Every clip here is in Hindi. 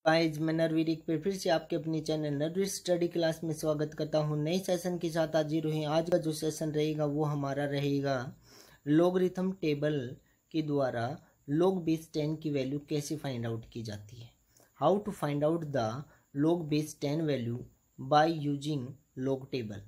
गाइस, मैं नरवीर एक बार फिर से आपके अपने चैनल नरवीर स्टडी क्लास में स्वागत करता हूं। नए सेशन के साथ हाजिर हुए। आज का जो सेशन रहेगा वो हमारा रहेगा लॉगरिथम टेबल के द्वारा log बेस 10 की वैल्यू कैसे फाइंड आउट की जाती है। How to find out the log base 10 value by using log table.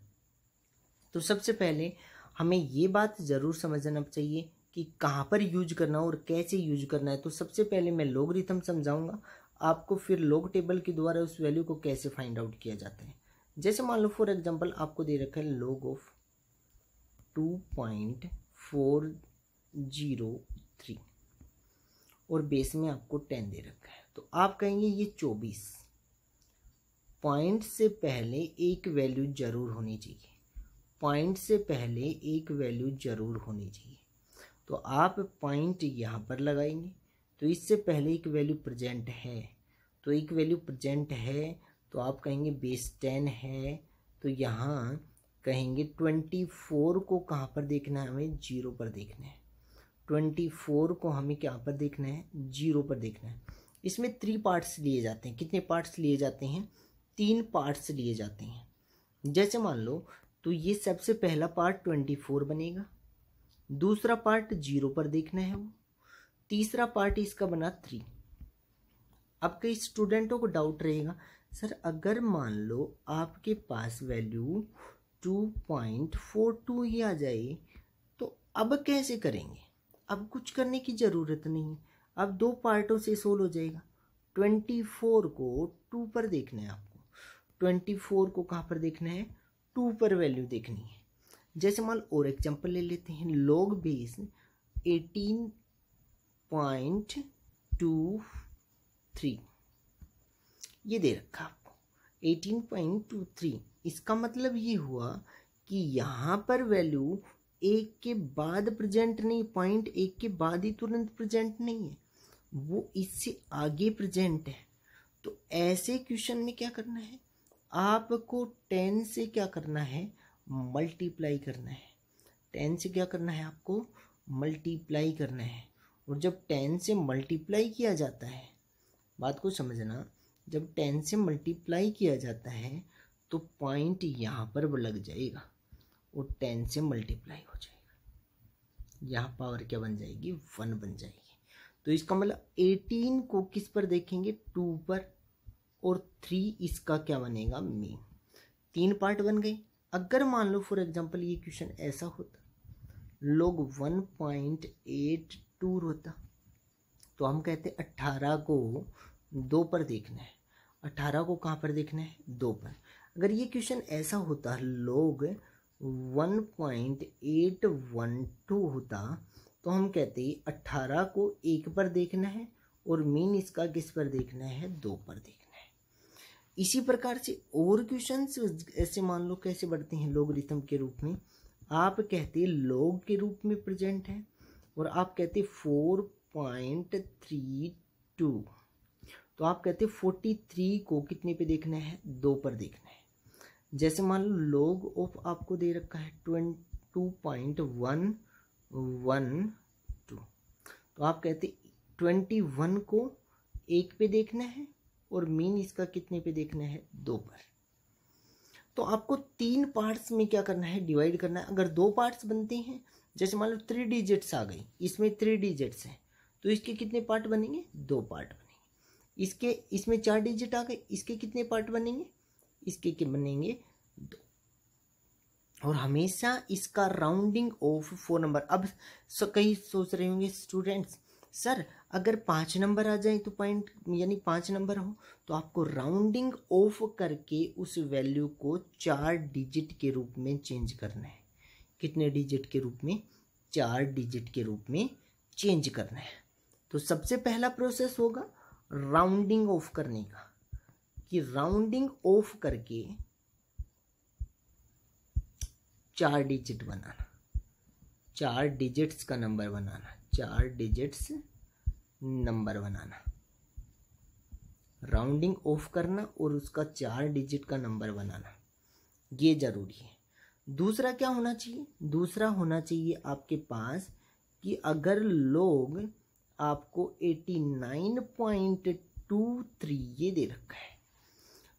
तो सबसे पहले हमें ये बात ज़रूर समझना चाहिए कि कहाँ पर यूज करना और कैसे यूज करना है। तो सबसे पहले मैं लॉगरिथम समझाऊंगा आपको, फिर log टेबल के द्वारा उस वैल्यू को कैसे फाइंड आउट किया जाता है। जैसे मान लो फॉर एग्जांपल आपको दे रखा है log ऑफ 2.403 और बेस में आपको 10 दे रखा है। तो आप कहेंगे ये 24 पॉइंट से पहले एक वैल्यू जरूर होनी चाहिए, पॉइंट से पहले एक वैल्यू जरूर होनी चाहिए। तो आप पॉइंट यहाँ पर लगाएंगे तो इससे पहले एक वैल्यू प्रेजेंट है, तो एक वैल्यू प्रेजेंट है तो आप कहेंगे बेस 10 है। तो यहाँ कहेंगे 24 को कहाँ पर देखना है, हमें 0 पर देखना है। 24 को हमें क्या पर देखना है, 0 पर देखना है। इसमें 3 पार्ट्स लिए जाते हैं। कितने पार्ट्स लिए जाते हैं, 3 पार्ट्स लिए जाते हैं। जैसे मान लो तो ये सबसे पहला पार्ट 24 बनेगा, दूसरा पार्ट 0 पर देखना है वो, तीसरा पार्ट इसका बना 3। अब कई स्टूडेंटों को डाउट रहेगा, सर अगर मान लो आपके पास वैल्यू 2.42 ही आ जाए तो अब कैसे करेंगे। अब कुछ करने की ज़रूरत नहीं है, अब 2 पार्टों से सोल्व हो जाएगा। 24 को 2 पर देखना है आपको, 24 को कहाँ पर देखना है, 2 पर वैल्यू देखनी है। जैसे मान और एग्जांपल ले लेते हैं, log बेस 18.23 ये दे रखा आपको 18.23। इसका मतलब ये हुआ कि यहाँ पर वैल्यू एक के बाद प्रेजेंट नहीं, पॉइंट एक के बाद ही तुरंत प्रेजेंट नहीं है, वो इससे आगे प्रेजेंट है। तो ऐसे क्वेश्चन में क्या करना है, आपको 10 से क्या करना है, मल्टीप्लाई करना है। 10 से क्या करना है, आपको मल्टीप्लाई करना है। और जब 10 से मल्टीप्लाई किया जाता है, बात को समझना, जब 10 से मल्टीप्लाई किया जाता है तो पॉइंट यहाँ पर लग जाएगा और 10 से मल्टीप्लाई हो जाएगा, यहाँ पावर क्या बन जाएगी, 1 बन जाएगी। तो इसका मतलब 18 को किस पर देखेंगे, 2 पर, और 3 इसका क्या बनेगा, मीन। 3 पार्ट बन गए। अगर मान लो फॉर एग्जांपल ये क्वेश्चन ऐसा होता, log 1.82 होता, तो हम कहते 18 को 2 पर देखना है। 18 को कहाँ पर देखना है, 2 पर। अगर ये क्वेश्चन ऐसा होता log 1.812 होता तो हम कहते 18 को 1 पर देखना है और मीन इसका किस पर देखना है, 2 पर देखना है। इसी प्रकार से और क्वेश्चंस ऐसे मान लो कैसे बढ़ते हैं, लॉगरिथम के रूप में। आप कहते log के रूप में प्रेजेंट है और आप कहते 4.32, तो आप कहते 43 को कितने पे देखना है, 2 पर देखना है। जैसे मान लो log ऑफ आपको दे रखा है 2.112, तो आप कहते 21 को 1 पे देखना है और मीन इसका कितने पे देखना है, 2 पर। तो आपको 3 पार्ट्स में क्या करना है, डिवाइड करना है। अगर 2 पार्ट्स बनते हैं, जैसे मान लो 3 डिजिट्स आ गई, इसमें 3 डिजिट्स हैं, तो इसके कितने पार्ट बनेंगे, 2 पार्ट बनेंगे। इसके इसमें 4 डिजिट आ गए, इसके कितने पार्ट बनेंगे, इसके के बनेंगे 2। और हमेशा इसका राउंडिंग ऑफ 4 नंबर। अब कई सोच रहे होंगे स्टूडेंट्स, सर अगर 5 नंबर आ जाए तो पॉइंट यानी 5 नंबर हो, तो आपको राउंडिंग ऑफ करके उस वैल्यू को 4 डिजिट के रूप में चेंज करना है। कितने डिजिट के रूप में, 4 डिजिट के रूप में चेंज करना है। तो सबसे पहला प्रोसेस होगा राउंडिंग ऑफ करने का, कि राउंडिंग ऑफ करके 4 डिजिट बनाना, 4 डिजिट्स का नंबर बनाना, 4 डिजिट्स नंबर बनाना, राउंडिंग ऑफ करना और उसका 4 डिजिट का नंबर बनाना, ये जरूरी है। दूसरा क्या होना चाहिए, दूसरा होना चाहिए आपके पास कि अगर लोग आपको 89 0.23 ये दे रखा है,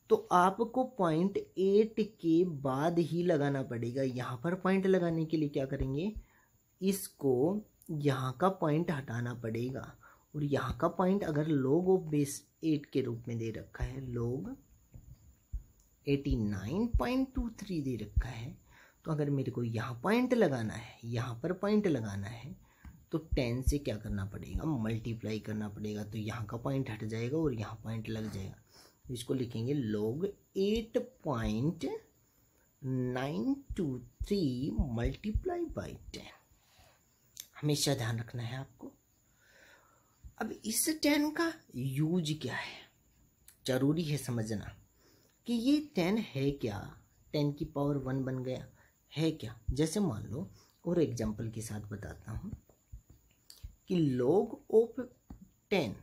तो आपको 0.8 के बाद ही लगाना पड़ेगा। यहाँ पर पॉइंट लगाने के लिए क्या करेंगे, इसको यहाँ का पॉइंट हटाना पड़ेगा, और यहाँ का पॉइंट अगर log ऑफ बेस 8 के रूप में दे रखा है, log 89.23 दे रखा है, तो अगर मेरे को यहाँ पॉइंट लगाना है, यहाँ पर पॉइंट लगाना है, तो 10 से क्या करना पड़ेगा, मल्टीप्लाई करना पड़ेगा। तो यहाँ का पॉइंट हट जाएगा और यहाँ पॉइंट लग जाएगा। इसको लिखेंगे log 8.923 मल्टीप्लाई बाई 10। हमेशा ध्यान रखना है आपको। अब इस 10 का यूज क्या है, जरूरी है समझना कि ये 10 है क्या, 10 की पावर 1 बन गया है क्या। जैसे मान लो, और एग्जांपल के साथ बताता हूँ कि log ऑफ 10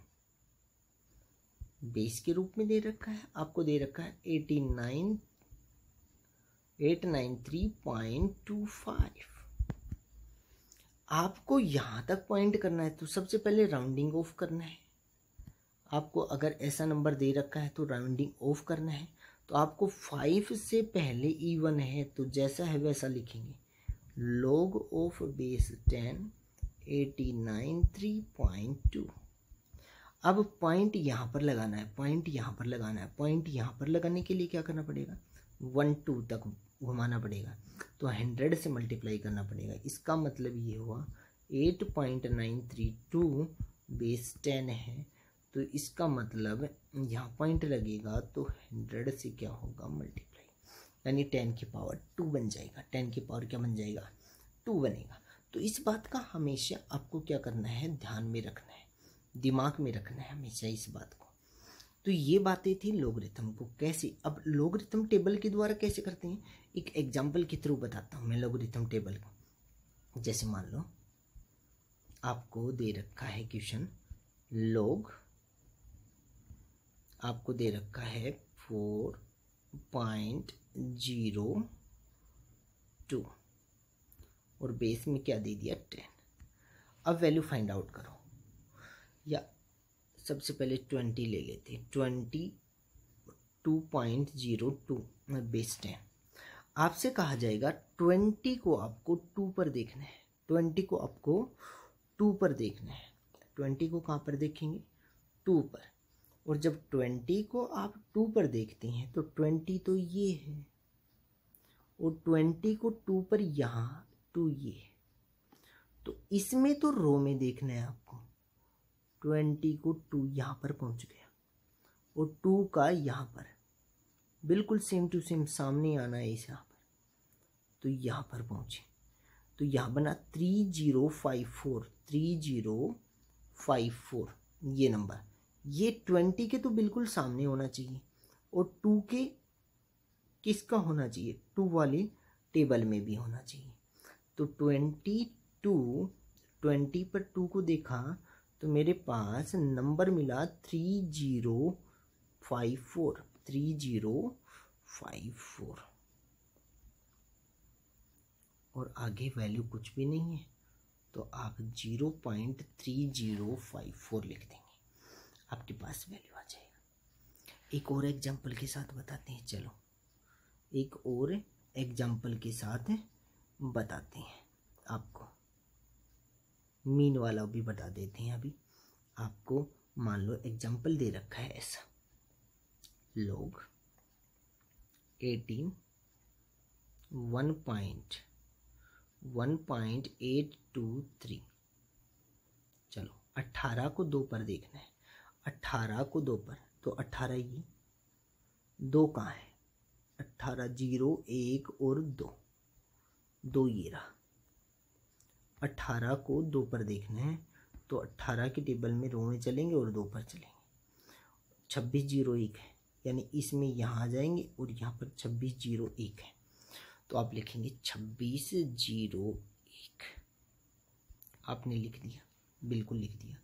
बेस के रूप में दे रखा है, आपको दे रखा है 893.25। आपको यहाँ तक पॉइंट करना है, तो सबसे पहले राउंडिंग ऑफ करना है आपको। अगर ऐसा नंबर दे रखा है तो राउंडिंग ऑफ करना है, तो आपको 5 से पहले इवन है तो जैसा है वैसा लिखेंगे। log of base 10 893.2। अब पॉइंट यहाँ पर लगाना है, पॉइंट यहाँ पर लगाना है। पॉइंट यहाँ पर लगाने के लिए क्या करना पड़ेगा, 1 2 तक घुमाना पड़ेगा, तो 100 से मल्टीप्लाई करना पड़ेगा। इसका मतलब ये हुआ 8.932 बेस 10 है, तो इसका मतलब यहाँ पॉइंट लगेगा तो 100 से क्या होगा, मल्टीप्लाई, यानी 10 की पावर 2 बन जाएगा। 10 की पावर क्या बन जाएगा, 2 बनेगा। तो इस बात का हमेशा आपको क्या करना है, ध्यान में रखना है, दिमाग में रखना है हमेशा इस बात को। तो ये बातें थी लोगरिथम को कैसे, अब लोगरिथम टेबल के द्वारा कैसे करते हैं, एक एग्जांपल के थ्रू बताता हूँ मैं लोगरिथम टेबल को। जैसे मान लो आपको दे रखा है क्वेश्चन, log आपको दे रखा है 4.02 और बेस में क्या दे दिया, 10। अब वैल्यू फाइंड आउट करो, या सबसे पहले 20 ले लेते हैं। 22.02 बेस 10। आपसे कहा जाएगा 20 को आपको 2 पर देखना है, 20 को आपको 2 पर देखना है। 20 को कहाँ पर देखेंगे, 2 पर। और जब 20 को आप 2 पर देखते हैं तो 20 तो ये है, और 20 को 2 पर यहाँ 2 ये है, तो इसमें तो रो में देखना है आपको। 20 को 2 यहाँ पर पहुँच गया, और 2 का यहाँ पर बिल्कुल सेम टू सेम सामने आना है इस यहाँ पर, तो यहाँ पर पहुँचे, तो यहाँ बना 3054 3054 ये नंबर। ये 20 के तो बिल्कुल सामने होना चाहिए, और 2 के किसका होना चाहिए, 2 वाले टेबल में भी होना चाहिए। तो 20 पर 2 को देखा तो मेरे पास नंबर मिला 3054 और आगे वैल्यू कुछ भी नहीं है, तो आप 0.3054 लिख देंगे, आपके पास वैल्यू आ जाएगा। एक और एग्जांपल के साथ बताते हैं, चलो एक और एग्जांपल के साथ बताते हैं आपको, मीन वाला भी बता देते हैं। अभी आपको मान लो एग्जांपल दे रखा है ऐसा, log 18 1.823। चलो 18 को 2 पर देखना है, 18 को 2 पर, तो 18 ये 2 कहाँ है, 18 0 1 और 2 ये रहा। 18 को 2 पर देखना है, तो 18 के टेबल में रो में चलेंगे और 2 पर चलेंगे। 26 0 1 है, यानी इसमें यहाँ आ जाएंगे और यहाँ पर 26 0 1 है, तो आप लिखेंगे 26 0 1। आपने लिख दिया, बिल्कुल लिख दिया।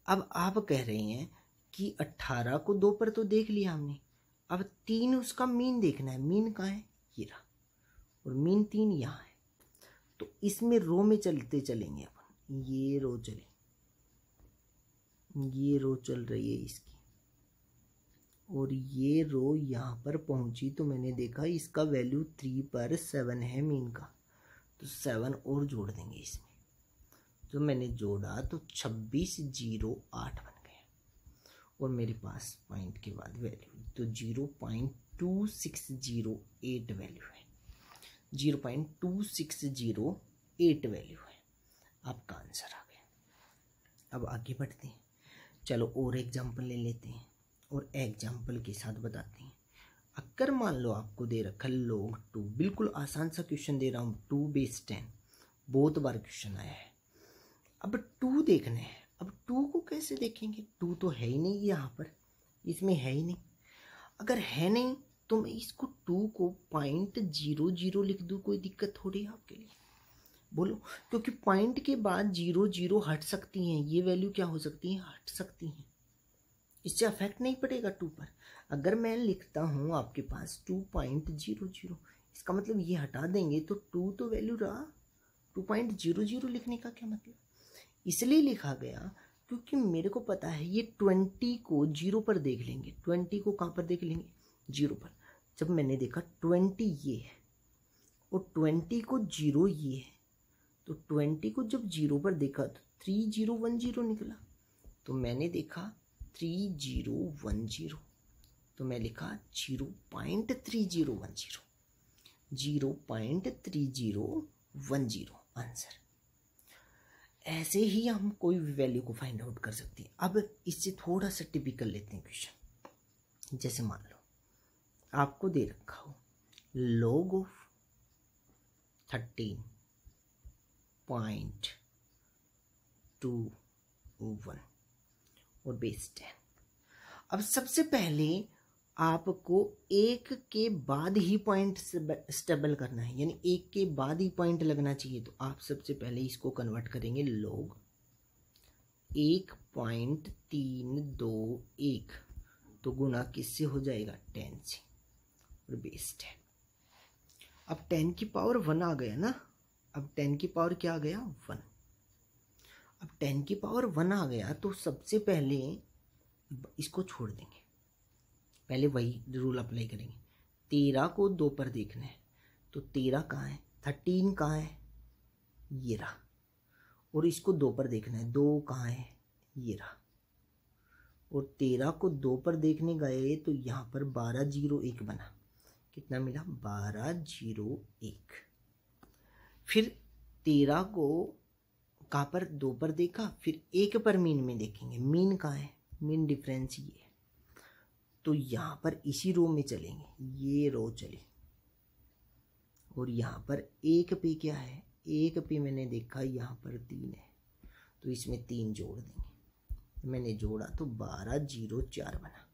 अब आप कह रहे हैं कि 18 को 2 पर तो देख लिया हमने, अब 3 उसका मीन देखना है। मीन कहाँ है, ये रहा, और मीन 3 यहाँ है, तो इसमें रो में चलते चलेंगे अपन। ये रो चले, ये रो चल रही है इसकी, और ये रो यहाँ पर पहुँची तो मैंने देखा इसका वैल्यू 3 पर 7 है मीन का, तो 7 और जोड़ देंगे इसमें। तो मैंने जोड़ा तो 2608 बन गया और मेरे पास पॉइंट के बाद वैल्यू तो 0.2608 वैल्यू है, 0.2608 वैल्यू है। आपका आंसर आ गया। अब आगे बढ़ते हैं। चलो और एग्जाम्पल ले लेते हैं और एग्जाम्पल के साथ बताते हैं। अगर मान लो आपको दे रखा log 2, बिल्कुल आसान सा क्वेश्चन दे रहा हूँ, 2 बेस 10, बहुत बार क्वेश्चन आया है। अब 2 देखना है। अब 2 को कैसे देखेंगे, 2 तो है ही नहीं यहाँ पर, इसमें है ही नहीं। अगर है नहीं तो मैं इसको 2 को 0.00 लिख दूँ, कोई दिक्कत थोड़ी है आपके लिए, बोलो? क्योंकि पॉइंट के बाद 0 हट सकती हैं, ये वैल्यू क्या हो सकती है, हट सकती हैं, इससे अफेक्ट नहीं पड़ेगा 2 पर। अगर मैं लिखता हूँ आपके पास 2.00, इसका मतलब ये हटा देंगे तो 2 तो वैल्यू रहा, 2.00 लिखने का क्या मतलब, इसलिए लिखा गया क्योंकि मेरे को पता है ये 20 को 0 पर देख लेंगे। 20 को कहाँ पर देख लेंगे, 0 पर। जब मैंने देखा 20 ये है और 20 को 0 ये है, तो 20 को जब 0 पर देखा तो 3010 निकला। तो मैंने देखा 3010, तो मैं लिखा 0.3010, 0.3010 आंसर। ऐसे ही हम कोई भी वैल्यू को फाइंड आउट कर सकते हैं। अब इससे थोड़ा सा टिपिकल लेते हैं क्वेश्चन। जैसे मान लो आपको दे रखा हो log ऑफ 13.21 और बेस 10। अब सबसे पहले आपको एक के बाद ही पॉइंट स्टेबल करना है, यानी एक के बाद ही पॉइंट लगना चाहिए। तो आप सबसे पहले इसको कन्वर्ट करेंगे log 1.321, तो गुना किससे हो जाएगा, 10 से, और बेस 10। अब 10 की पावर 1 आ गया ना, अब 10 की पावर क्या आ गया, 1। अब 10 की पावर 1 आ गया तो सबसे पहले इसको छोड़ देंगे, पहले वही रूल अप्लाई करेंगे। 13 को 2 पर देखना है, तो 13 कहाँ है, 13 कहाँ है, ये रहा। और इसको 2 पर देखना है, 2 कहाँ है, ये रहा। और 13 को 2 पर देखने गए तो यहाँ पर 1201 बना, कितना मिला, 1201। फिर 13 को कहाँ पर, 2 पर देखा, फिर 1 पर मीन में देखेंगे, मीन कहाँ है, मीन डिफरेंस ये है। तो यहाँ पर इसी रो में चलेंगे, ये रो चली, और यहाँ पर 1 पे क्या है, 1 पे मैंने देखा यहाँ पर 3 है, तो इसमें 3 जोड़ देंगे। मैंने जोड़ा तो 1204 बना।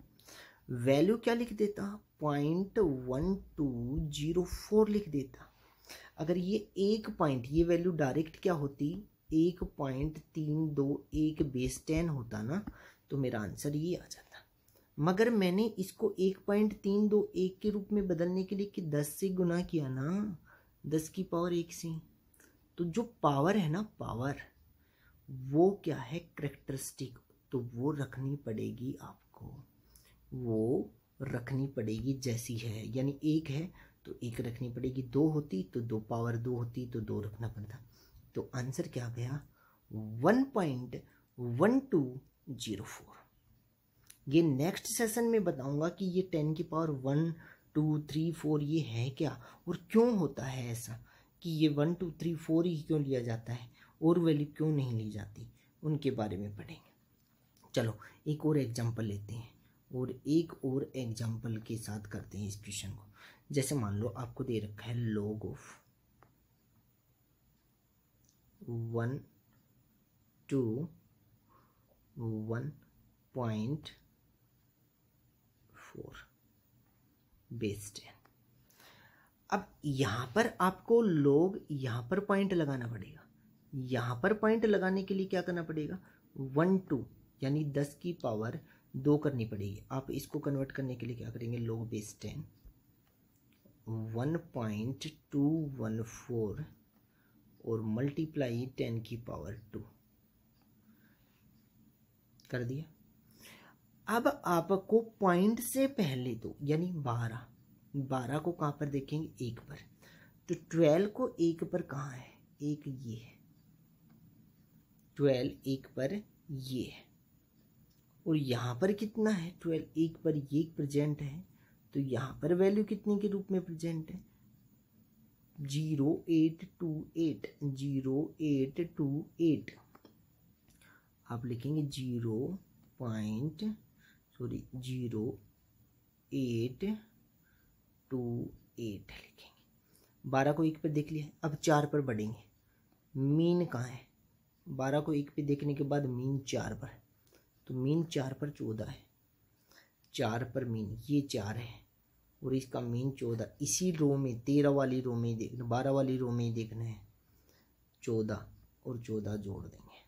वैल्यू क्या लिख देता, 0.1204 लिख देता। अगर ये एक पॉइंट, ये वैल्यू डायरेक्ट क्या होती, 1.321 बेस 10 होता ना, तो मेरा आंसर ये आ जाता। मगर मैंने इसको 1.321 के रूप में बदलने के लिए कि 10 से गुना किया ना, 10 की पावर 1 से, तो जो पावर है ना, पावर वो क्या है, कैरेक्टरिस्टिक, तो वो रखनी पड़ेगी आपको, वो रखनी पड़ेगी जैसी है। यानी 1 है तो 1 रखनी पड़ेगी, 2 होती तो 2, पावर 2 होती तो 2 रखना पड़ता। तो आंसर क्या गया, 1.1204। ये नेक्स्ट सेशन में बताऊंगा कि ये 10 की पावर 1, 2, 3, 4 ये है क्या और क्यों होता है ऐसा, कि ये 1, 2, 3, 4 ही क्यों लिया जाता है और वैल्यू क्यों नहीं ली जाती, उनके बारे में पढ़ेंगे। चलो एक और एग्जांपल लेते हैं और एक और एग्जांपल के साथ करते हैं इस क्वेश्चन को। जैसे मान लो आपको दे रखा है log ऑफ 1 to 1.4 बेस 10। अब यहाँ पर आपको log यहाँ पर पॉइंट लगाना पड़ेगा। यहाँ पर पॉइंट लगाने के लिए क्या करना पड़ेगा, 1 2 यानी 10 की पावर 2 करनी पड़ेगी। आप इसको कन्वर्ट करने के लिए क्या करेंगे, log बेस 10 1.214 और मल्टीप्लाई 10 की पावर 2 कर दिया। अब आपको पॉइंट से पहले तो यानी 12 को कहाँ पर देखेंगे, 1 पर, तो 12 को 1 पर कहाँ है, एक ये है, 12 1 पर ये है, और यहाँ पर कितना है, 12 1 पर ये प्रेजेंट है, तो यहाँ पर वैल्यू कितने के रूप में प्रेजेंट है, 0828, 0828 आप लिखेंगे 0.0828 लिखेंगे। 12 को 1 पे देख लिया, अब 4 पर बढ़ेंगे, मीन कहाँ है, 12 को 1 पे देखने के बाद मीन 4 पर, तो मीन 4 पर 14 है, 4 पर मीन ये 4 है और इसका मीन 14, इसी रो में 13 वाली रो में देखना, 12 वाली रो में देखना है, 14 और 14 जोड़ देंगे।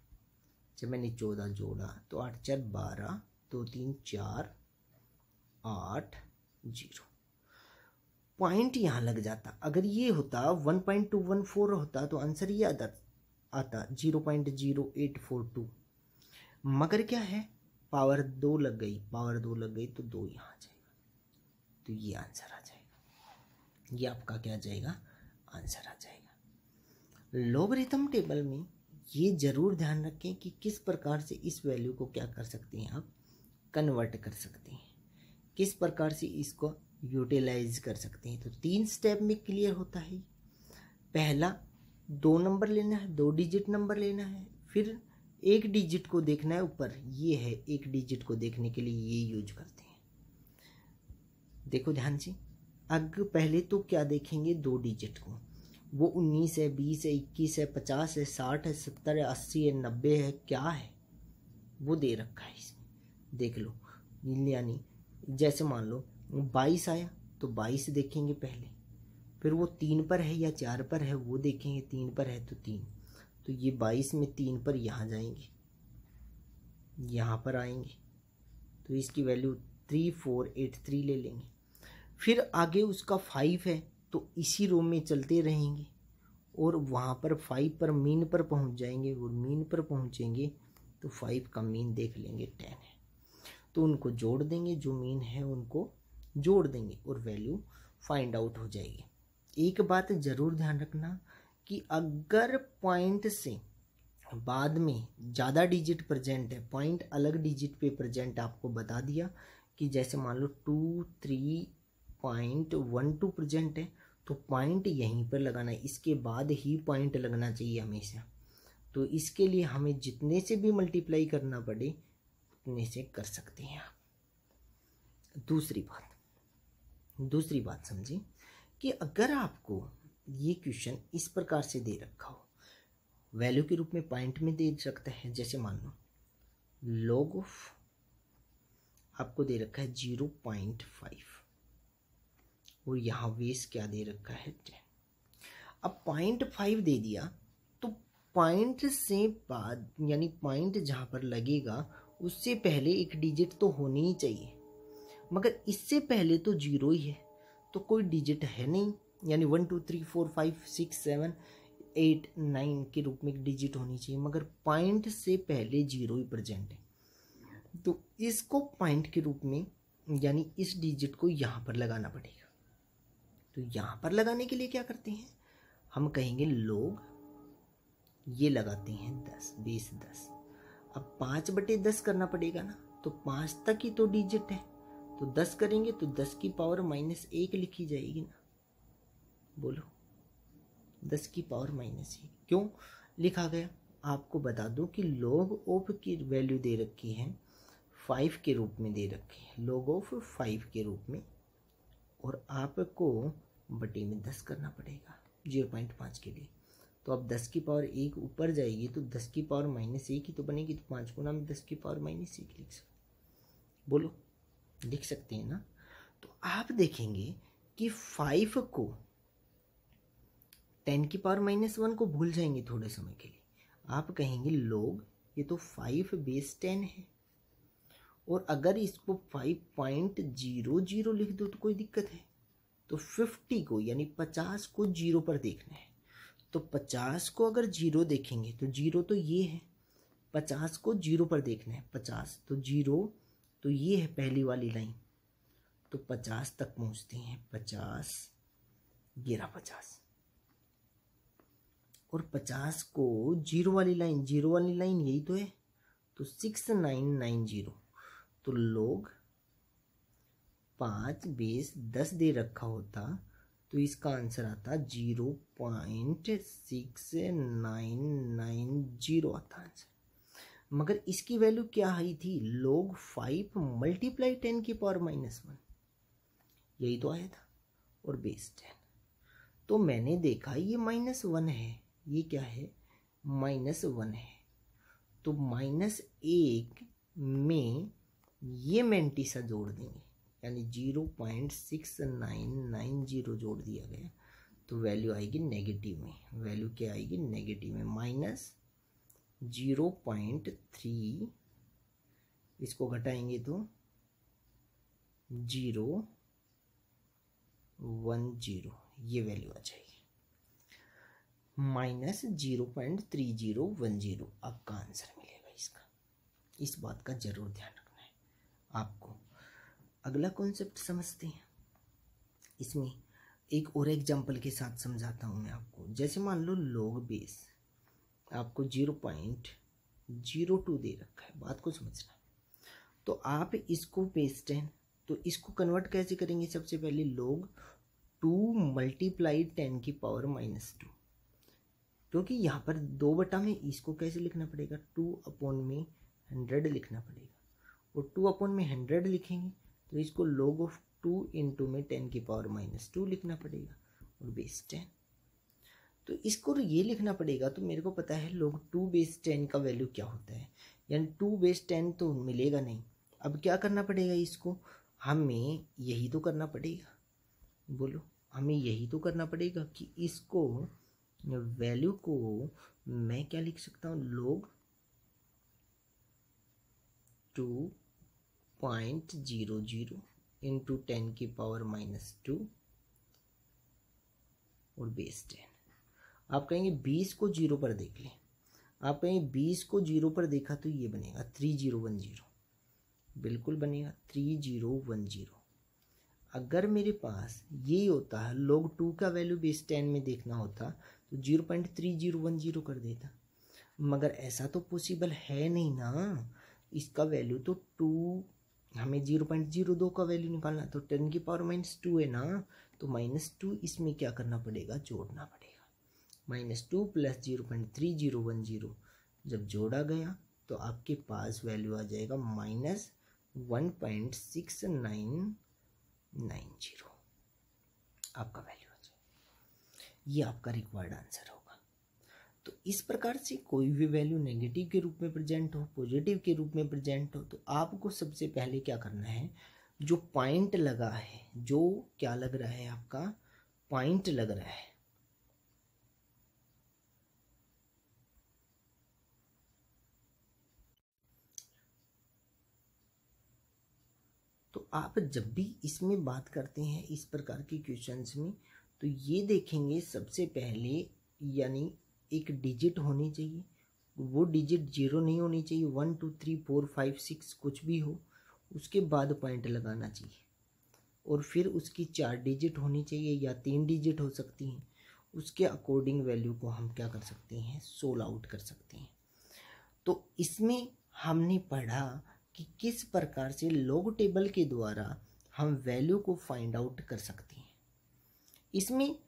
जब मैंने 14 जोड़ा तो 8 4 12, 2 3 4 8 0, पॉइंट यहाँ लग जाता। अगर ये होता 1.214 होता तो आंसर ये आता 0.0842, मगर क्या है, पावर 2 लग गई, तो 2 यहाँ आ जाएगा, तो ये आंसर आ जाएगा, ये आपका क्या आ जाएगा, आंसर आ जाएगा। लॉगरिथम टेबल में ये जरूर ध्यान रखें कि किस प्रकार से इस वैल्यू को क्या कर सकते हैं, आप कन्वर्ट कर सकते हैं, किस प्रकार से इसको यूटिलाइज कर सकते हैं। तो 3 स्टेप में क्लियर होता है। पहला 2 नंबर लेना है, 2 डिजिट नंबर लेना है, फिर 1 डिजिट को देखना है, ऊपर ये है, 1 डिजिट को देखने के लिए ये यूज करते हैं। देखो ध्यान से, अगर पहले तो क्या देखेंगे, 2 डिजिट को, वो 19 है, 20 है, 21 है, 50 है, 60 है, 70 है, 80 है, 90 है, क्या है वो दे रखा है इसमें, देख लो। यानी जैसे मान लो 22 आया तो 22 देखेंगे पहले, फिर वो 3 पर है या 4 पर है वो देखेंगे, 3 पर है तो 3, तो ये 22 में 3 पर यहाँ जाएंगे, यहाँ पर आएंगे, तो इसकी वैल्यू 3483 ले लेंगे। फिर आगे उसका 5 है तो इसी रो में चलते रहेंगे और वहाँ पर 5 पर मीन पर पहुँच जाएंगे, और मीन पर पहुँचेंगे तो 5 का मीन देख लेंगे 10 है, तो उनको जोड़ देंगे, जो मीन है उनको जोड़ देंगे और वैल्यू फाइंड आउट हो जाएगी। एक बात ज़रूर ध्यान रखना कि अगर पॉइंट से बाद में ज़्यादा डिजिट प्रेजेंट है, पॉइंट अलग डिजिट पे प्रेजेंट आपको बता दिया कि जैसे मान लो 23.12 प्रेजेंट है, तो पॉइंट यहीं पर लगाना है, इसके बाद ही पॉइंट लगना चाहिए हमेशा। तो इसके लिए हमें जितने से भी मल्टीप्लाई करना पड़े उतने से कर सकते हैं आप। दूसरी बात समझिए कि अगर आपको ये क्वेश्चन इस प्रकार से दे रखा हो, वैल्यू के रूप में पॉइंट में दे सकता है, जैसे मान लो लॉग ऑफ आपको दे रखा है 0.5 और यहाँ बेस क्या दे रखा है 10। अब 0.5 दे दिया तो पॉइंट से बाद यानी पॉइंट जहाँ पर लगेगा उससे पहले 1 डिजिट तो होनी ही चाहिए, मगर इससे पहले तो 0 ही है, तो कोई डिजिट है नहीं, यानी 1 2 3 4 5 6 7 8 9 के रूप में 1 डिजिट होनी चाहिए, मगर पॉइंट से पहले 0 ही प्रेजेंट है, तो इसको पॉइंट के रूप में यानी इस डिजिट को यहाँ पर लगाना पड़ेगा। तो यहाँ पर लगाने के लिए क्या करते हैं, हम कहेंगे लोग ये लगाते हैं 10 बेस 10। अब 5/10 करना पड़ेगा ना, तो 5 तक ही तो डिजिट है, तो 10 करेंगे तो 10 की पावर -1 लिखी जाएगी ना, बोलो 10 की पावर -1 क्यों लिखा गया। आपको बता दूं कि log ऑफ की वैल्यू दे रखी है 5 के रूप में दे रखी है, log ऑफ 5 के रूप में, और आपको बटे में 10 करना पड़ेगा 0.5 के लिए। तो अब 10 की पावर 1 ऊपर जाएगी तो 10 की पावर -1 ही तो बनेगी, तो 5 गुना में 10 की पावर -1 लिख सकते, बोलो लिख सकते हैं ना। तो आप देखेंगे कि 5 को 10 की पावर -1 को भूल जाएंगे थोड़े समय के लिए, आप कहेंगे लोग ये तो 5 बेस 10 है, और अगर इसको 5.00 लिख दो तो कोई दिक्कत है, तो 50 को यानी 50 को 0 पर देखना है, तो 50 को अगर 0 देखेंगे तो 0 तो ये है, 50 को 0 पर देखना है, 50 तो 0 तो ये है पहली वाली लाइन, तो 50 तक पहुंचते हैं, 50 गिरा 50, और 50 को जीरो वाली लाइन यही तो है, तो 6990, तो लोग 5 बेस 10 दे रखा होता तो इसका आंसर आता 0.6990 आता आंसर। मगर इसकी वैल्यू क्या आई थी, log 5 मल्टीप्लाई 10 की पावर -1, यही तो आया था, और बेस 10। तो मैंने देखा ये -1 है, ये क्या है, -1 है, तो -1 में ये मैंटिसा जोड़ देंगे, यानी 0.6990 जोड़ दिया गया, तो वैल्यू आएगी नेगेटिव में। वैल्यू क्या आएगी, नेगेटिव में, -0.3, इसको घटाएंगे तो 010, ये वैल्यू आ जाएगी, -0.3010 आपका आंसर मिलेगा इसका। इस बात का जरूर ध्यान रखना है आपको। अगला कॉन्सेप्ट समझते हैं। इसमें एक और एग्जांपल के साथ समझाता हूँ मैं आपको। जैसे मान लो log बेस आपको 0.02 दे रखा है, बात को समझना। तो आप इसको बेस 10, तो इसको कन्वर्ट कैसे करेंगे, सबसे पहले log 2 मल्टीप्लाई 10 की पावर -2, क्योंकि यहाँ पर 2 में इसको कैसे लिखना पड़ेगा, 2/100 लिखना पड़ेगा, और 2/100 लिखेंगे तो इसको log ऑफ 2 इंटू में 10 की पावर -2 लिखना पड़ेगा, और बेस 10। तो इसको ये लिखना पड़ेगा, तो मेरे को पता है log 2 बेस 10 का वैल्यू क्या होता है, यानी 2 बेस 10 तो मिलेगा नहीं। अब क्या करना पड़ेगा, इसको हमें यही तो करना पड़ेगा, बोलो हमें यही तो करना पड़ेगा कि इसको वैल्यू को मैं क्या लिख सकता हूँ, log 2.00 इंटू 10 की पावर -2 और बेस 10। आप कहेंगे 20 को 0 पर देख लें, आप कहेंगे 20 को 0 पर देखा तो ये बनेगा 3010, बिल्कुल बनेगा 3010। अगर मेरे पास ये होता है log 2 का वैल्यू बेस 10 में देखना होता तो 0.3010 कर देता, मगर ऐसा तो पॉसिबल है नहीं ना। इसका वैल्यू तो 2, हमें 0.02 का वैल्यू निकालना, तो 10 की पावर -2 है ना, तो -2 इसमें क्या करना पड़ेगा, जोड़ना पड़ेगा। -2 प्लस 0.3010 जब जोड़ा गया तो आपके पास वैल्यू आ जाएगा -1.6990, आपका वैल्यू आ जाएगा। ये आपका रिक्वायर्ड आंसर होगा। तो इस प्रकार से कोई भी वैल्यू नेगेटिव के रूप में प्रेजेंट हो, पॉजिटिव के रूप में प्रेजेंट हो, तो आपको सबसे पहले क्या करना है, जो पॉइंट लगा है, जो क्या लग रहा है, आपका पॉइंट लग रहा है, तो आप जब भी इसमें बात करते हैं इस प्रकार के क्वेश्चंस में, तो ये देखेंगे सबसे पहले, यानी एक डिजिट होनी चाहिए, वो डिजिट 0 नहीं होनी चाहिए, 1 2 3 4 5 6 कुछ भी हो, उसके बाद पॉइंट लगाना चाहिए, और फिर उसकी 4 डिजिट होनी चाहिए या 3 डिजिट हो सकती हैं। उसके अकॉर्डिंग वैल्यू को हम क्या कर सकते हैं, सोल आउट कर सकते हैं। तो इसमें हमने पढ़ा कि किस प्रकार से लॉग टेबल के द्वारा हम वैल्यू को फाइंड आउट कर सकते हैं। इसमें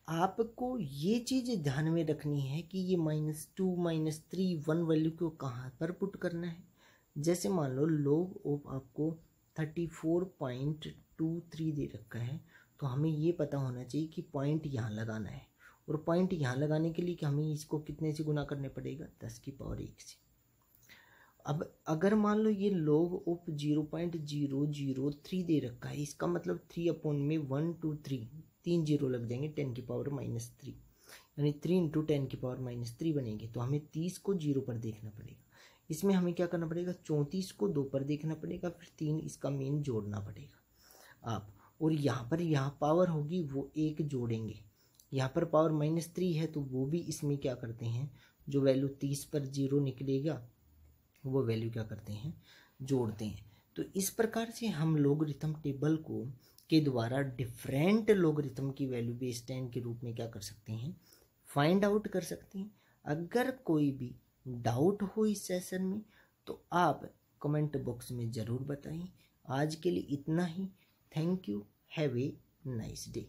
आपको ये चीज़ ध्यान में रखनी है कि ये -2 -3 1 वैल्यू को कहाँ पर पुट करना है। जैसे मान लो log ऑफ आपको 34.23 दे रखा है, तो हमें ये पता होना चाहिए कि पॉइंट यहाँ लगाना है, और पॉइंट यहाँ लगाने के लिए कि हमें इसको कितने से गुना करने पड़ेगा, 10 की पावर 1 से। अब अगर मान लो ये log ऑफ 0.003 दे रखा है, इसका मतलब 3/1 2 3 3 जीरो लग जाएंगे, 10 की पावर -3, यानी 3 इंटू 10 की पावर -3 बनेंगे। तो हमें 30 को 0 पर देखना पड़ेगा। इसमें हमें क्या करना पड़ेगा, 34 को 2 पर देखना पड़ेगा, फिर 3 इसका मेन जोड़ना पड़ेगा आप, और यहाँ पर यहाँ पावर होगी वो 1 जोड़ेंगे, यहाँ पर पावर -3 है तो वो भी इसमें क्या करते हैं, जो वैल्यू 30 पर 0 निकलेगा वो वैल्यू क्या करते हैं, जोड़ते हैं। तो इस प्रकार से हम लोगरिथम टेबल को के द्वारा डिफरेंट लोगरिथम की वैल्यू बेस 10 के रूप में क्या कर सकते हैं, फाइंड आउट कर सकते हैं। अगर कोई भी डाउट हो इस सेशन में तो आप कमेंट बॉक्स में ज़रूर बताएं। आज के लिए इतना ही। Thank you. Have a nice day.